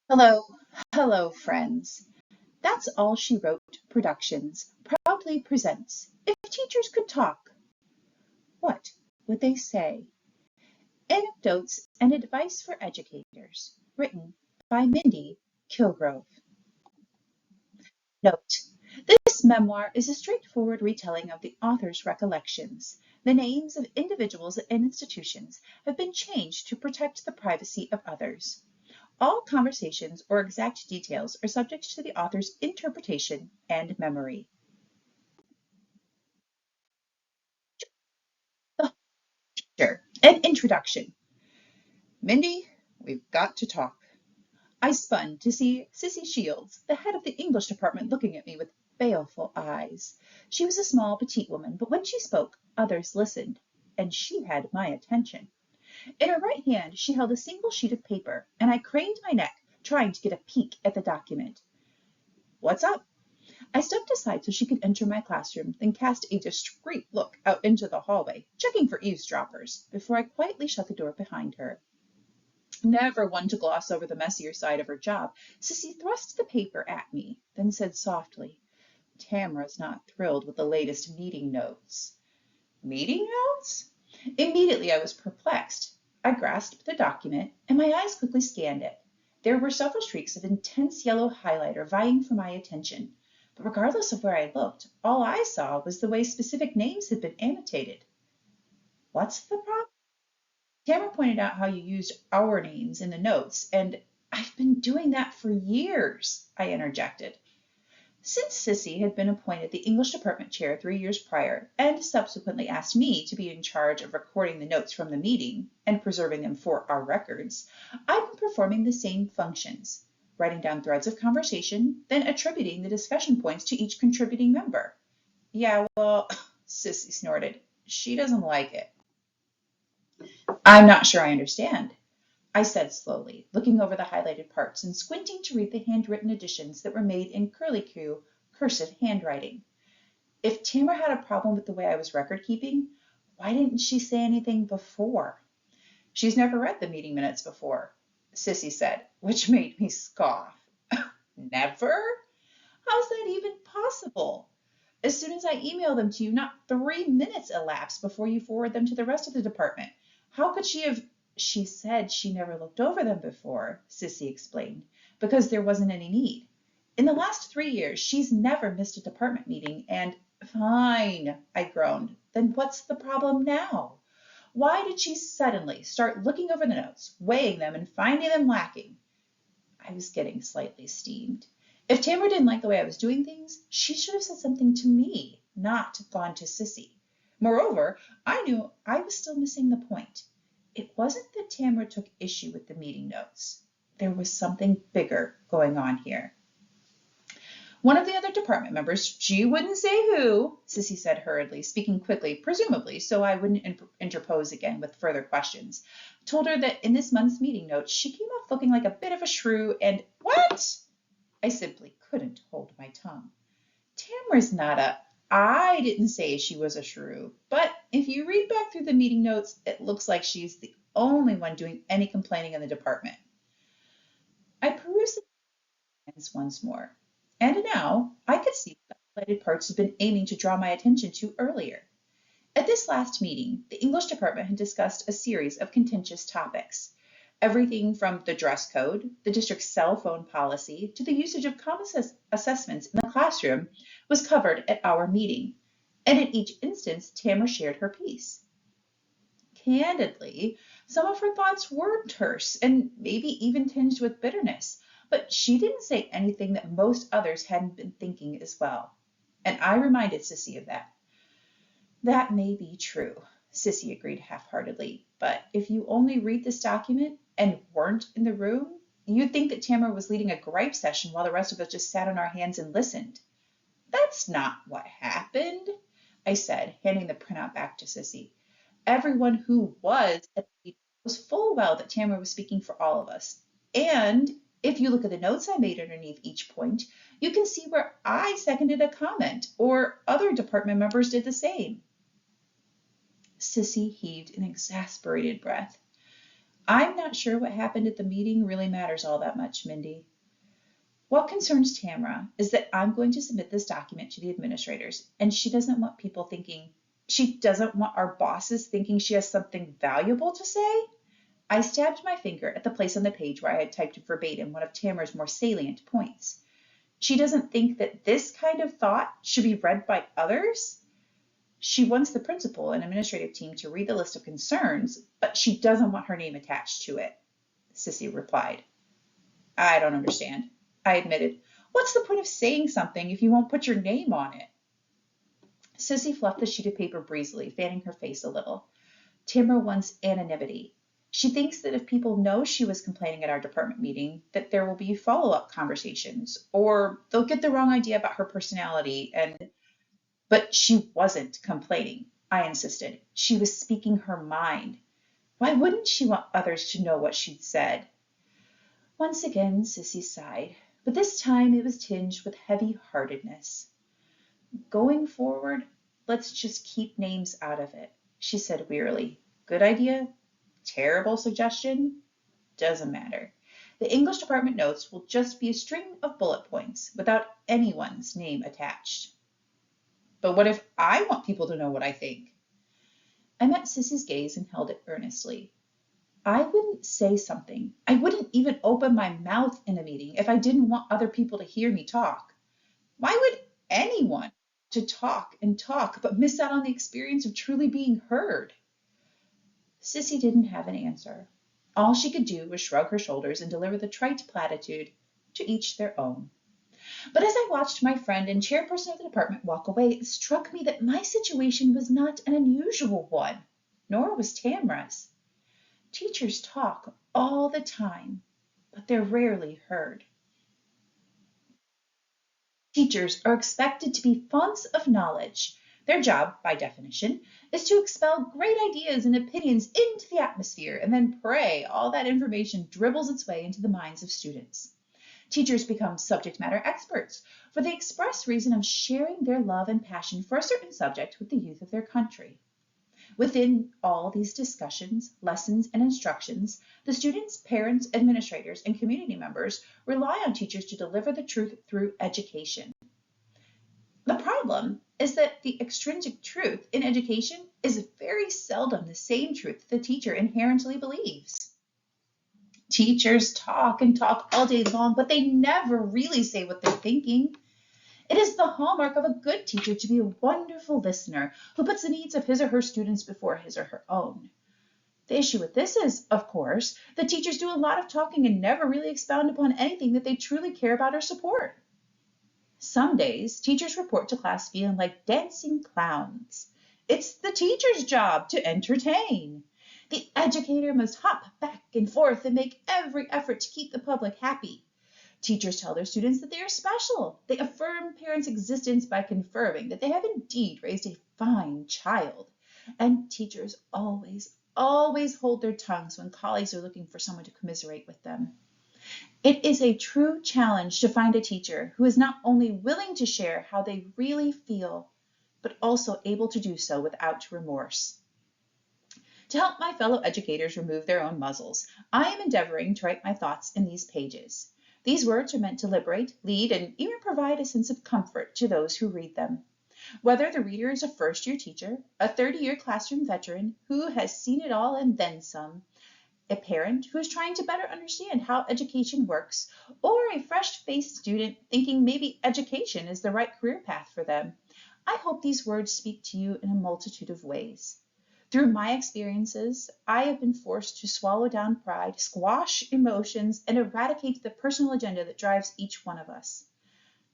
Hello, hello, friends. That's All She Wrote Productions proudly presents If Teachers Could Talk, What Would They Say? Anecdotes and Advice for Educators, written by Mindy Kilgrove. Note: this memoir is a straightforward retelling of the author's recollections. The names of individuals and institutions have been changed to protect the privacy of others. All conversations or exact details are subject to the author's interpretation and memory. The teacher. An introduction. Mindy, we've got to talk. I spun to see Cissy Shields, the head of the English department, looking at me with baleful eyes. She was a small, petite woman, but when she spoke, others listened, and she had my attention. In her right hand, she held a single sheet of paper, and I craned my neck, trying to get a peek at the document. What's up? I stepped aside so she could enter my classroom, then cast a discreet look out into the hallway, checking for eavesdroppers, before I quietly shut the door behind her. Never one to gloss over the messier side of her job, Sissy thrust the paper at me, then said softly, "Tamara's not thrilled with the latest meeting notes." Meeting notes? Immediately I was perplexed. I grasped the document, and my eyes quickly scanned it. There were several streaks of intense yellow highlighter vying for my attention. But regardless of where I looked, all I saw was the way specific names had been annotated. What's the problem? Tamara pointed out how you used our names in the notes, and I've been doing that for years, I interjected. Since Sissy had been appointed the English department chair 3 years prior, and subsequently asked me to be in charge of recording the notes from the meeting and preserving them for our records, I've been performing the same functions, writing down threads of conversation, then attributing the discussion points to each contributing member. Yeah, well, Sissy snorted. She doesn't like it. I'm not sure I understand, I said slowly, looking over the highlighted parts and squinting to read the handwritten additions that were made in curlicue, cursive handwriting. If Tamara had a problem with the way I was record keeping, why didn't she say anything before? She's never read the meeting minutes before, Sissy said, which made me scoff. Never? How's that even possible? As soon as I email them to you, not 3 minutes elapsed before you forward them to the rest of the department. How could she have? She said she never looked over them before, Sissy explained, because there wasn't any need. In the last 3 years, she's never missed a department meeting, and fine, I groaned. Then what's the problem now? Why did she suddenly start looking over the notes, weighing them, and finding them lacking? I was getting slightly steamed. If Tamara didn't like the way I was doing things, she should have said something to me, not gone to Sissy. Moreover, I knew I was still missing the point. It wasn't that Tamara took issue with the meeting notes. There was something bigger going on here. One of the other department members, she wouldn't say who, Sissy said hurriedly, speaking quickly, presumably so I wouldn't interpose again with further questions, told her that in this month's meeting notes she came off looking like a bit of a shrew and what? I simply couldn't hold my tongue. Tamara's not a... I didn't say she was a shrew, but if you read back through the meeting notes, it looks like she's the only one doing any complaining in the department. I perused the plans once more, and now I could see what the highlighted parts had been aiming to draw my attention to earlier. At this last meeting, the English department had discussed a series of contentious topics. Everything from the dress code, the district's cell phone policy, to the usage of common assessments in the classroom was covered at our meeting, and in each instance Tamara shared her piece. Candidly, some of her thoughts were terse and maybe even tinged with bitterness, but she didn't say anything that most others hadn't been thinking as well, and I reminded Sissy of that. That may be true, Sissy agreed half-heartedly, but if you only read this document and weren't in the room, you'd think that Tamara was leading a gripe session while the rest of us just sat on our hands and listened. That's not what happened, I said, handing the printout back to Sissy. Everyone who was at the meeting was full well that Tamara was speaking for all of us. And if you look at the notes I made underneath each point, you can see where I seconded a comment, or other department members did the same. Sissy heaved an exasperated breath. I'm not sure what happened at the meeting really matters all that much, Mindy. What concerns Tamara is that I'm going to submit this document to the administrators, and she doesn't want our bosses thinking she has something valuable to say. I stabbed my finger at the place on the page where I had typed verbatim one of Tamara's more salient points. She doesn't think that this kind of thought should be read by others. She wants the principal and administrative team to read the list of concerns, but she doesn't want her name attached to it. Sissy replied. I don't understand, I admitted. What's the point of saying something if you won't put your name on it? Sissy fluffed the sheet of paper breezily, fanning her face a little. Tamara wants anonymity. She thinks that if people know she was complaining at our department meeting, that there will be follow-up conversations, or they'll get the wrong idea about her personality. But she wasn't complaining, I insisted. She was speaking her mind. Why wouldn't she want others to know what she'd said? Once again, Sissy sighed, but this time it was tinged with heavy-heartedness. Going forward, let's just keep names out of it, she said wearily. Good idea? Terrible suggestion? Doesn't matter. The English department notes will just be a string of bullet points without anyone's name attached. But what if I want people to know what I think? I met Sissy's gaze and held it earnestly. I wouldn't say something. I wouldn't even open my mouth in a meeting if I didn't want other people to hear me talk. Why would anyone to talk and talk but miss out on the experience of truly being heard? Sissy didn't have an answer. All she could do was shrug her shoulders and deliver the trite platitude, to each their own. But as I watched my friend and chairperson of the department walk away, it struck me that my situation was not an unusual one, nor was Tamara's. Teachers talk all the time, but they're rarely heard. Teachers are expected to be fonts of knowledge. Their job, by definition, is to expel great ideas and opinions into the atmosphere and then pray all that information dribbles its way into the minds of students. Teachers become subject matter experts for the express reason of sharing their love and passion for a certain subject with the youth of their country. Within all these discussions, lessons, and instructions, the students, parents, administrators, and community members rely on teachers to deliver the truth through education. The problem is that the extrinsic truth in education is very seldom the same truth the teacher inherently believes. Teachers talk and talk all day long, but they never really say what they're thinking. It is the hallmark of a good teacher to be a wonderful listener who puts the needs of his or her students before his or her own. The issue with this is, of course, that teachers do a lot of talking and never really expound upon anything that they truly care about or support. Some days, teachers report to class feeling like dancing clowns. It's the teacher's job to entertain. The educator must hop back and forth and make every effort to keep the public happy. Teachers tell their students that they are special. They affirm parents' existence by confirming that they have indeed raised a fine child. And teachers always hold their tongues when colleagues are looking for someone to commiserate with them. It is a true challenge to find a teacher who is not only willing to share how they really feel, but also able to do so without remorse. To help my fellow educators remove their own muzzles, I am endeavoring to write my thoughts in these pages. These words are meant to liberate, lead, and even provide a sense of comfort to those who read them. Whether the reader is a first-year teacher, a 30-year classroom veteran who has seen it all and then some, a parent who is trying to better understand how education works, or a fresh-faced student thinking maybe education is the right career path for them, I hope these words speak to you in a multitude of ways. Through my experiences, I have been forced to swallow down pride, squash emotions, and eradicate the personal agenda that drives each one of us.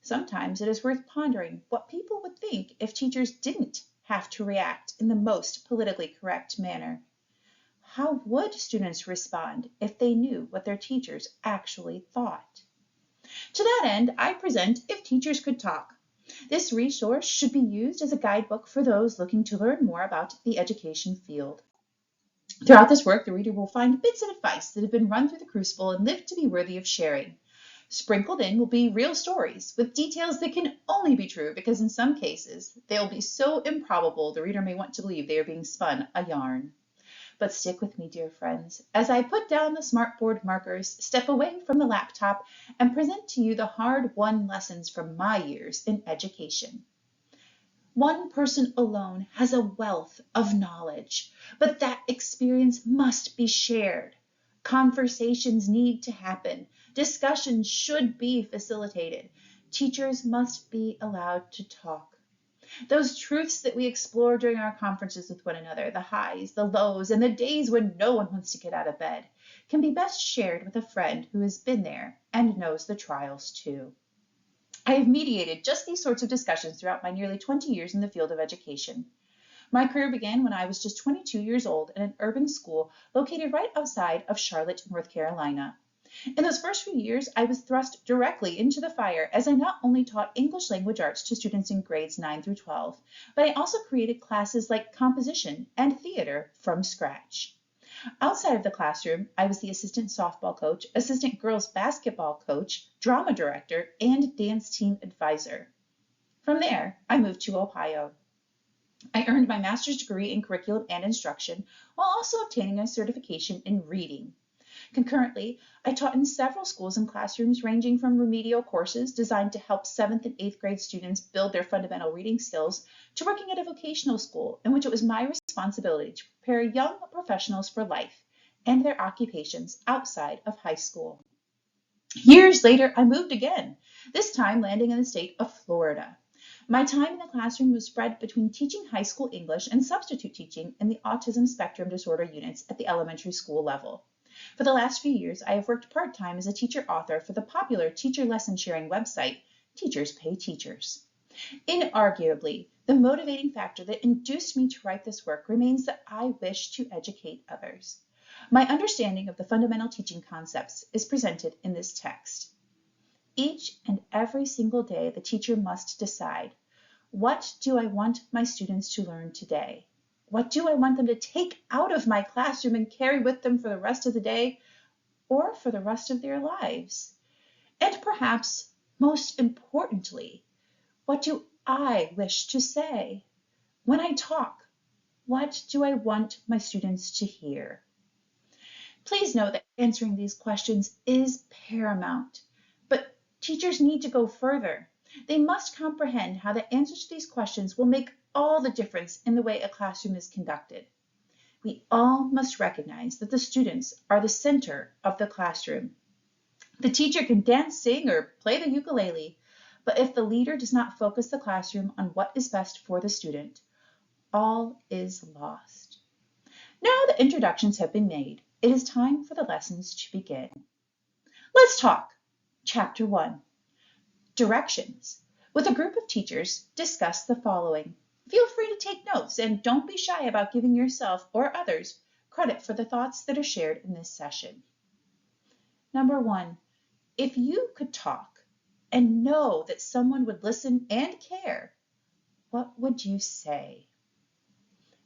Sometimes it is worth pondering what people would think if teachers didn't have to react in the most politically correct manner. How would students respond if they knew what their teachers actually thought? To that end, I present If Teachers Could Talk. This resource should be used as a guidebook for those looking to learn more about the education field. Throughout this work, the reader will find bits of advice that have been run through the crucible and lived to be worthy of sharing. Sprinkled in will be real stories with details that can only be true because in some cases they will be so improbable the reader may want to believe they are being spun a yarn. But stick with me, dear friends, as I put down the smartboard markers, step away from the laptop, and present to you the hard-won lessons from my years in education. One person alone has a wealth of knowledge, but that experience must be shared. Conversations need to happen. Discussions should be facilitated. Teachers must be allowed to talk. Those truths that we explore during our conferences with one another, the highs, the lows, and the days when no one wants to get out of bed, can be best shared with a friend who has been there and knows the trials too. I have mediated just these sorts of discussions throughout my nearly 20 years in the field of education. My career began when I was just 22 years old in an urban school located right outside of Charlotte, North Carolina. In those first few years, I was thrust directly into the fire as I not only taught English language arts to students in grades 9 through 12, but I also created classes like composition and theater from scratch. Outside of the classroom, I was the assistant softball coach, assistant girls basketball coach, drama director, and dance team advisor. From there, I moved to Ohio. I earned my master's degree in curriculum and instruction while also obtaining a certification in reading. Concurrently, I taught in several schools and classrooms ranging from remedial courses designed to help 7th and 8th grade students build their fundamental reading skills to working at a vocational school in which it was my responsibility to prepare young professionals for life and their occupations outside of high school. Years later, I moved again, this time landing in the state of Florida. My time in the classroom was spread between teaching high school English and substitute teaching in the autism spectrum disorder units at the elementary school level. For the last few years, I have worked part-time as a teacher author for the popular teacher lesson sharing website, Teachers Pay Teachers. Inarguably, the motivating factor that induced me to write this work remains that I wish to educate others. My understanding of the fundamental teaching concepts is presented in this text. Each and every single day, the teacher must decide, what do I want my students to learn today? What do I want them to take out of my classroom and carry with them for the rest of the day or for the rest of their lives? And perhaps most importantly, what do I wish to say? When I talk, what do I want my students to hear? Please know that answering these questions is paramount, but teachers need to go further. They must comprehend how the answers to these questions will make all the difference in the way a classroom is conducted. We all must recognize that the students are the center of the classroom. The teacher can dance, sing, or play the ukulele, but if the leader does not focus the classroom on what is best for the student, all is lost. Now the introductions have been made, it is time for the lessons to begin. Let's talk. Chapter 1. Directions. With a group of teachers, discuss the following. Feel free to take notes and don't be shy about giving yourself or others credit for the thoughts that are shared in this session. Number 1, if you could talk and know that someone would listen and care, what would you say?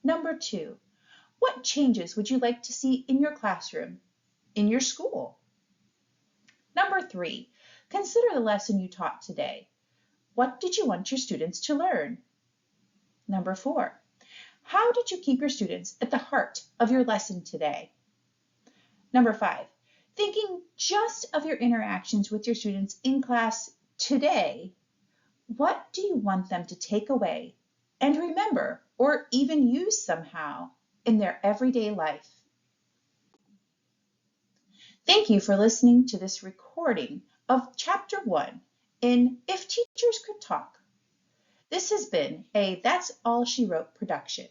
Number 2, what changes would you like to see in your classroom, in your school? Number 3, consider the lesson you taught today. What did you want your students to learn? Number 4, how did you keep your students at the heart of your lesson today? Number 5, thinking just of your interactions with your students in class today, what do you want them to take away and remember or even use somehow in their everyday life? Thank you for listening to this recording of Chapter 1 in If Teachers Could Talk. This has been a That's All She Wrote production.